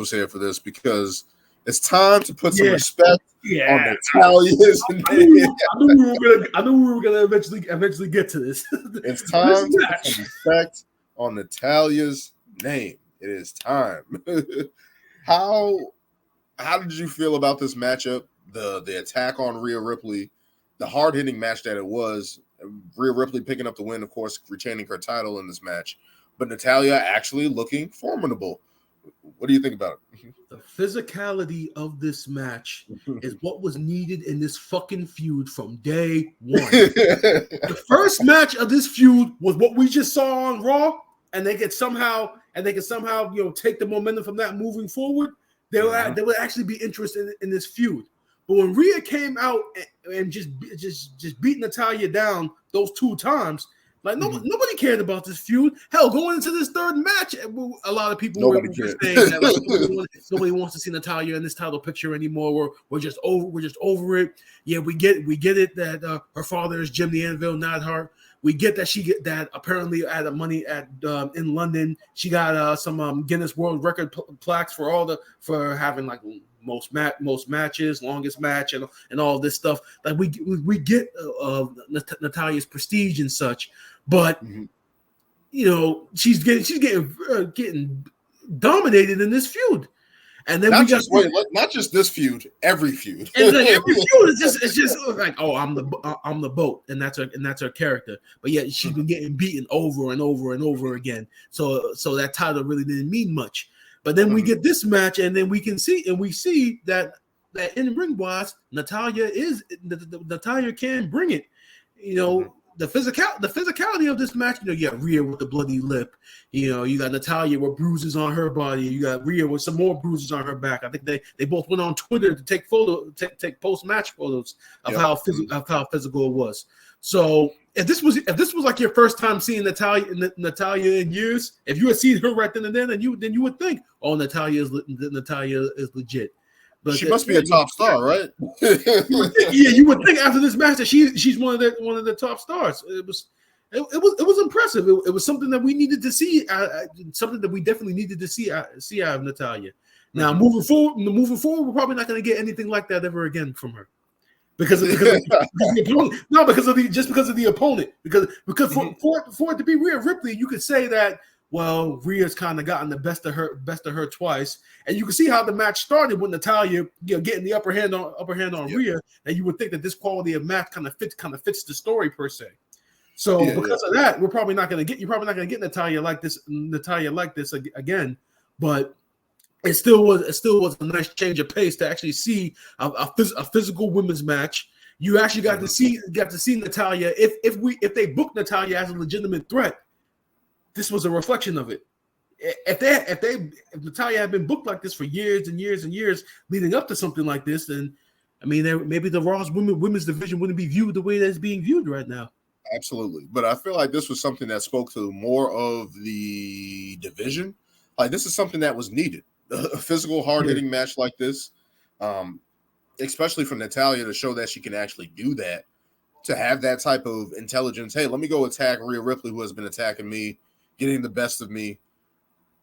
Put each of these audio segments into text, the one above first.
was here for this because it's time to put some respect on Natalya's name. I knew we were gonna eventually get to this. It's time to put some respect on Natalya's name. It is time. How did you feel about this matchup? The attack on Rhea Ripley, the hard hitting match that it was. Rhea Ripley picking up the win, of course, retaining her title in this match, but Natalya actually looking formidable. What do you think about it? The physicality of this match is what was needed in this fucking feud from day one. The first match of this feud was what we just saw on Raw, and they could somehow take the momentum from that moving forward. They would actually be interested in this feud. But when Rhea came out and just beat Natalya down those 2 times, like nobody cared about this feud. Hell, going into this third match, a lot of people were saying that like, nobody wants to see Natalya in this title picture anymore. We're just over it. Yeah, we get it that her father is Jim the Anvil Neidhart. We get that apparently at a money in London she got some Guinness World Record plaques for having like most matches, longest match, and all this stuff. Like we get Natalya's prestige and such, but she's getting dominated in this feud. And then not just this feud, every feud. And then every feud is just like, oh, I'm the boat, and that's her character. But yet she's been getting beaten over and over and over again. So that title really didn't mean much. But then we get this match, and then we see that in ring wise, Natalya can bring it. The physicality of this match. You got Rhea with the bloody lip. You got Natalya with bruises on her body. You got Rhea with some more bruises on her back. I think they both went on Twitter to take post match photos of how physical it was. So if this was like your first time seeing Natalya in years, if you had seen her right then and then you would think, oh, Natalya is legit. But she must be a top star, right? You would think after this match that she's one of the top stars. It was impressive. It was something that we needed to see, something that we definitely needed to see out of Natalya. Now moving forward, we're probably not going to get anything like that ever again from her. Because of the opponent. No, because of the opponent. Because for it to be Rhea Ripley, you could say that, well, Rhea's kind of gotten the best of her twice, and you can see how the match started with Natalya, getting the upper hand on Rhea, and you would think that this quality of match kind of fits the story per se. So because of that, you're probably not going to get Natalya like this again. But it still was a nice change of pace to actually see a physical women's match. You actually got to see Natalya. If they booked Natalya as a legitimate threat, this was a reflection of it. If Natalya had been booked like this for years and years and years leading up to something like this, then maybe the Raw's women's division wouldn't be viewed the way that it's being viewed right now. Absolutely, but I feel like this was something that spoke to more of the division. Like this is something that was needed. A physical, hard-hitting match like this, especially from Natalya, to show that she can actually do that, to have that type of intelligence. Hey, let me go attack Rhea Ripley, who has been attacking me, getting the best of me,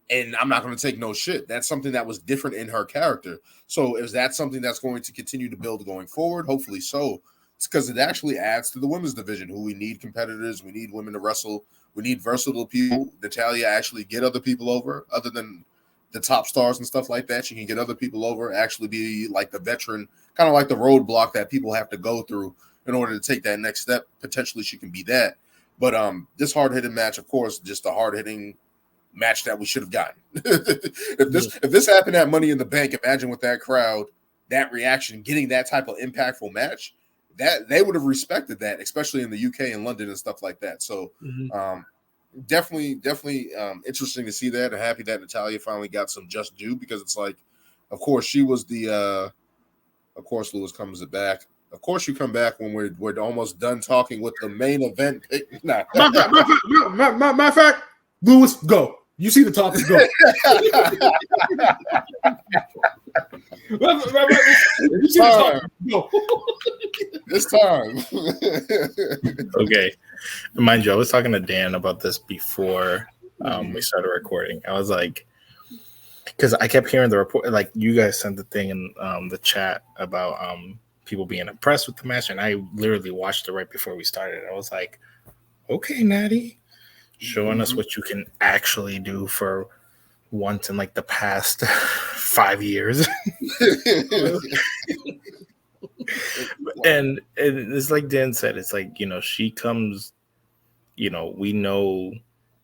and I'm not going to take no shit. That's something that was different in her character. So is that something that's going to continue to build going forward? Hopefully so. It's because it actually adds to the women's division, who we need competitors. We need women to wrestle. We need versatile people. Natalya actually get other people over, other than the top stars and stuff like that. She can get other people over, actually be like the veteran, kind of like the roadblock that people have to go through in order to take that next step. Potentially she can be that. But this hard-hitting match, of course, just a hard-hitting match that we should have gotten. If this happened at Money in the Bank, imagine with that crowd, that reaction, getting that type of impactful match, that they would have respected that, especially in the UK and London and stuff like that. So definitely interesting to see that. I'm happy that Natalya finally got some just due, because it's like, of course, she was the of course, Lewis comes it back. Of course, you come back when we're almost done talking with the main event. Nah. Matter of fact, Lewis, go. You see the topic, go. You see the topic, go. This time. Okay. Mind you, I was talking to Dan about this before we started recording. I was like, because I kept hearing the report, like you guys sent the thing in the chat about people being impressed with the match, and I literally watched it right before we started. I was like, okay, Natty, showing us what you can actually do for once in like the past 5 years. and it's like Dan said, it's like, she comes, we know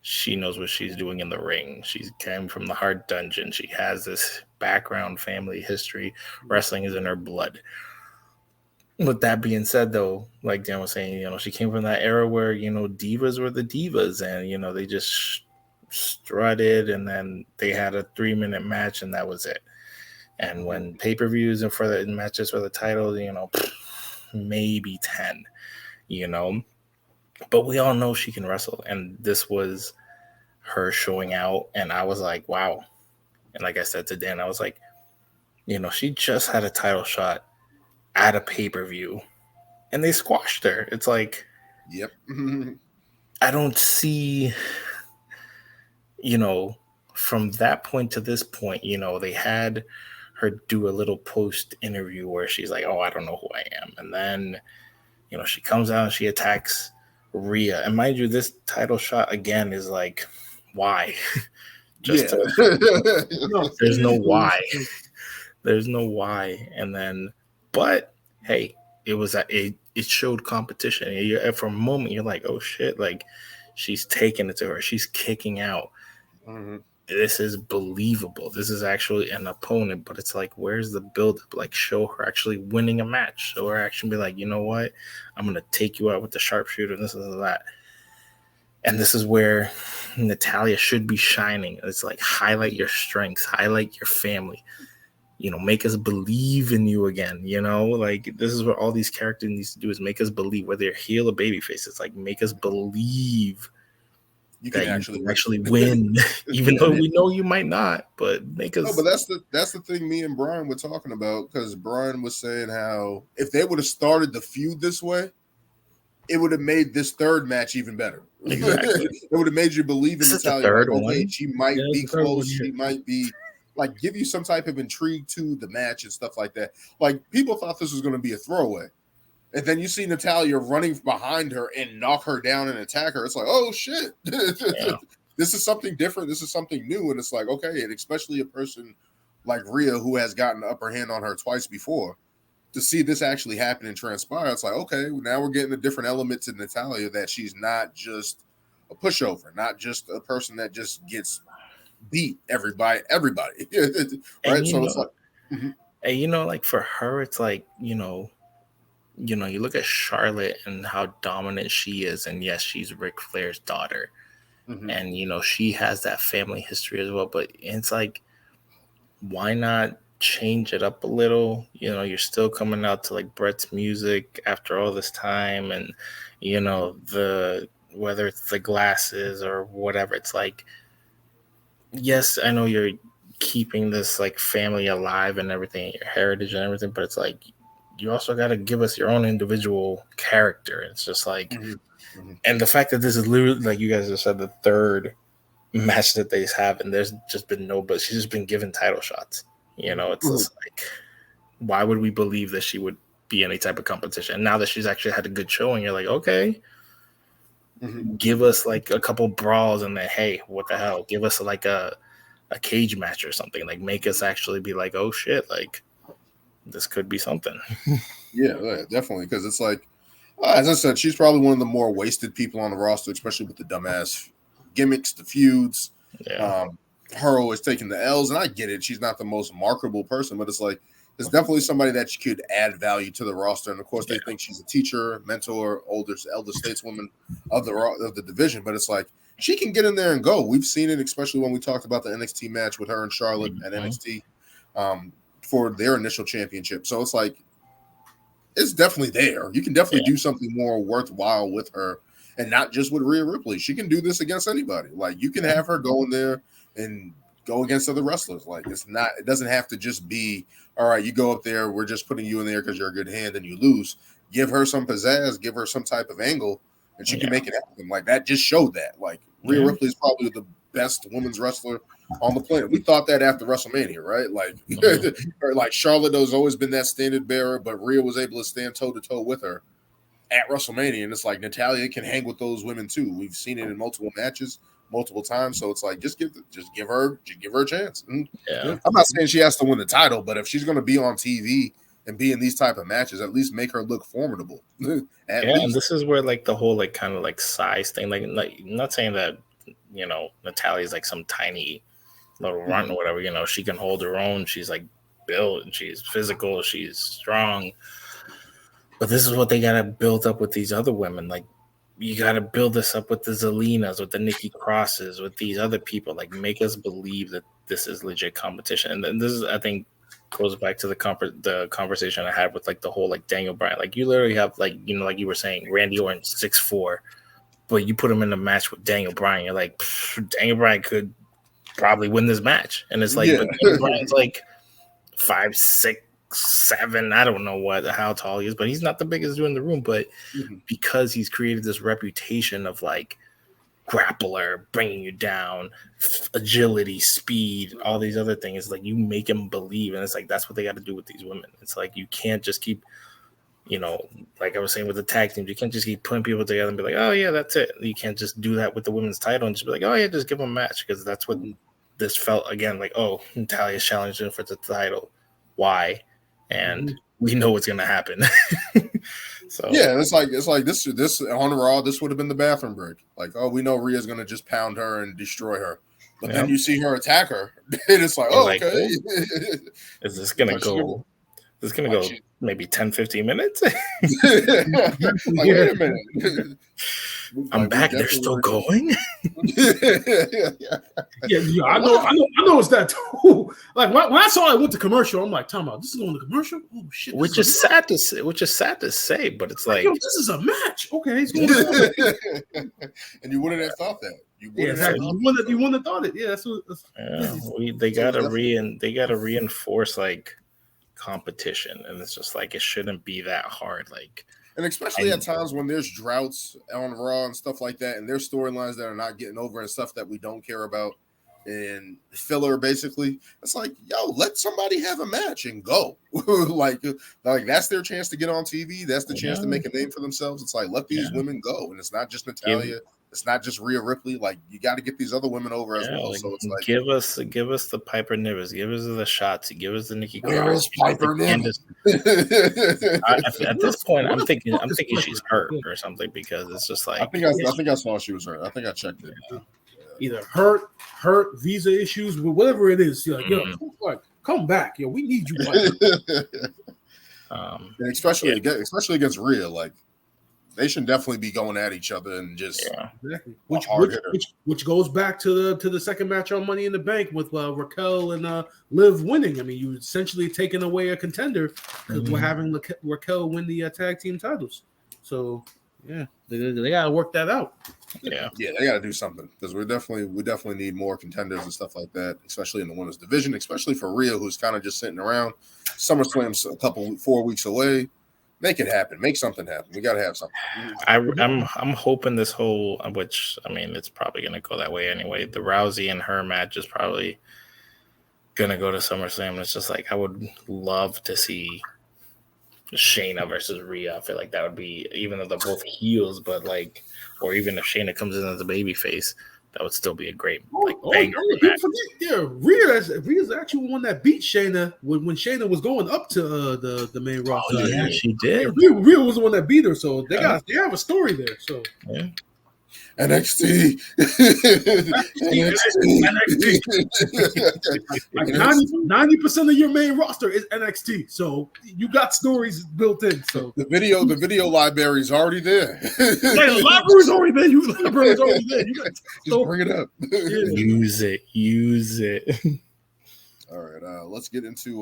she knows what she's doing in the ring. She came from the hard dungeon. She has this background, family history. Wrestling is in her blood. With that being said, though, like Dan was saying, she came from that era where, divas were the divas, and, they just strutted, and then they had a 3-minute match, and that was it. And when pay-per-views and for the matches for the title, maybe 10, but we all know she can wrestle, and this was her showing out, and I was like, wow. And like I said to Dan, I was like, she just had a title shot at a pay-per-view, and they squashed her. It's like, yep. I don't see, from that point to this point, they had her do a little post interview where she's like, oh, I don't know who I am. And then, she comes out and she attacks Rhea. And mind you, this title shot again is like, why? There's no why. There's no why. And then, but hey, it showed competition. For a moment, you're like, oh shit, like she's taking it to her. She's kicking out. Mm-hmm. This is believable. This is actually an opponent, but it's like, where's the build-up? Like, show her actually winning a match. Show her actually be like, you know what? I'm going to take you out with the sharpshooter and this and that. And this is where Natalya should be shining. It's like, highlight your strengths, highlight your family, make us believe in you again, like this is what all these characters need to do, is make us believe, whether you're heel or babyface. It's like, make us believe you can actually win, even though we know you might not, but make us. No, but that's the thing me and Brian were talking about, because Brian was saying how if they would have started the feud this way, it would have made this third match even better. Exactly. It would have made you believe in Natalya. Like, okay, she might be close. She might be, like, give you some type of intrigue to the match and stuff like that. Like, people thought this was going to be a throwaway. And then you see Natalya running behind her and knock her down and attack her. It's like, oh, shit. Yeah. This is something different. This is something new. And it's like, okay, and especially a person like Rhea, who has gotten the upper hand on her twice before, to see this actually happen and transpire, it's like, okay, now we're getting a different element to Natalya, that she's not just a pushover, not just a person that just gets beat everybody. Right? So it's like, and like for her, it's like, you look at Charlotte and how dominant she is, and yes, she's Ric Flair's daughter, and she has that family history as well. But it's like, why not change it up a little? You're still coming out to like Brett's music after all this time, and whether it's the glasses or whatever, it's like, yes, I know you're keeping this like family alive and everything, your heritage and everything, but it's like, you also got to give us your own individual character. It's just like, and the fact that this is literally, like you guys just said, the third match that they have, and there's just been but she's just been given title shots. It's just like, why would we believe that she would be any type of competition? And now that she's actually had a good showing, you're like, okay, give us like a couple brawls, and then, hey, what the hell? Give us like a cage match or something. Like, make us actually be like, oh shit, like this could be something. Yeah, definitely. Because it's like, as I said, she's probably one of the more wasted people on the roster, especially with the dumbass gimmicks, the feuds. Yeah. Her always taking the L's, and I get it. She's not the most marketable person, but it's like, there's definitely somebody that could add value to the roster. And of course, they think she's a teacher, mentor, elder stateswoman of the division. But it's like, she can get in there and go. We've seen it, especially when we talked about the NXT match with her and Charlotte at NXT for their initial championship. So it's like, it's definitely there. You can definitely do something more worthwhile with her, and not just with Rhea Ripley. She can do this against anybody. Like, you can have her go in there and go against other wrestlers. Like, it doesn't have to just be, all right, you go up there, we're just putting you in there because you're a good hand and you lose. Give her some pizzazz, give her some type of angle, and she can make it happen. Like, that just showed that. Like, Rhea Ripley is probably the best women's wrestler on the planet. We thought that after WrestleMania, right? Like, like Charlotte has always been that standard bearer, but Rhea was able to stand toe to toe with her at WrestleMania, and it's like Natalya can hang with those women too. We've seen it in multiple matches, multiple times. So it's like just give her a chance. Yeah. I'm not saying she has to win the title, but if she's going to be on TV and be in these type of matches, at least make her look formidable. And this is where like the whole like kind of like size thing, like I'm not saying that Natalya is like some tiny little runt or whatever. She can hold her own. She's like built, and she's physical, she's strong. But this is what they gotta build up with these other women. Like, you gotta build this up with the Zelinas, with the Nikki Crosses, with these other people. Like, make us believe that this is legit competition. And then this is, I think, goes back to the conversation I had with like the whole like Daniel Bryan. Like, you literally have like like you were saying, Randy Orton 6'4", but you put him in a match with Daniel Bryan. You're like, Daniel Bryan could probably win this match, and it's like, but Daniel Bryan's like 5'6". 7, I don't know how tall he is, but he's not the biggest dude in the room. But because he's created this reputation of like grappler, bringing you down, agility, speed, all these other things, like you make him believe, and it's like that's what they got to do with these women. It's like you can't just keep, like I was saying with the tag teams, you can't just keep putting people together and be like, oh yeah, that's it. You can't just do that with the women's title and just be like, oh yeah, just give them a match, because that's what this felt again. Like, oh, Natalya's challenging for the title. Why? And we know what's gonna happen. So yeah, it's like this on Raw. This would have been the bathroom break. Like, oh, we know Rhea's gonna just pound her and destroy her, but then you see her attack her, and it's like, oh, like, okay. Is this gonna go? This is gonna go maybe 10-15 minutes. Like, wait a minute. I'm back. They're still going. Yeah, I know it's that too. Like when I saw it went to commercial, I'm like, "Time out, this is going to commercial." Oh shit! Which is sad to say, but it's like, yo, this is a match. Okay, it's going to and you wouldn't have thought that. You wouldn't have thought it. Yeah, they gotta reinforce like competition, and it's just like it shouldn't be that hard. Like. And especially at times when there's droughts on Raw and stuff like that, and there's storylines that are not getting over and stuff that we don't care about, and filler basically, it's like, yo, let somebody have a match and go. like that's their chance to get on TV. That's the chance to make a name for themselves. It's like, let these women go. And it's not just Natalya. It's not just Rhea Ripley. Like, you got to get these other women over as well. Like, so it's like, give us the Piper Niven, give us the Shotzi, give us the Nikki Cross. Where is Piper Niven? At this point, I'm thinking she's hurt or something, because it's just like, I think I saw she was hurt. I think I checked it. Yeah. Either hurt, visa issues, whatever it is. You're like, yo, come back, yo. We need you. And especially against Rhea, like, they should definitely be going at each other and just exactly. Which goes back to the second match on Money in the Bank with Raquel and Liv winning. I mean, you essentially taking away a contender because we're having Raquel win the tag team titles. So yeah, they gotta work that out. Yeah, they gotta do something, because we definitely need more contenders and stuff like that, especially in the women's division, especially for Rhea, who's kind of just sitting around. SummerSlam's 4 weeks away. Make it happen. Make something happen. We got to have something. I'm hoping this whole, which, I mean, it's probably going to go that way anyway. The Rousey and her match is probably going to go to SummerSlam. It's just like, I would love to see Shayna versus Rhea. I feel like that would be, even though they're both heels, but like, or even if Shayna comes in as a babyface, that would still be a great banger. Rhea's actually one that beat Shayna when Shayna was going up to the main roster. Oh, yeah, she did. Rhea was the one they her, so they have a story there. So yeah. NXT. Like 90% of your main roster is NXT, so you got stories built in. So the video library is already there. The library's already there. You got just bring it up. Use it. All right, let's get into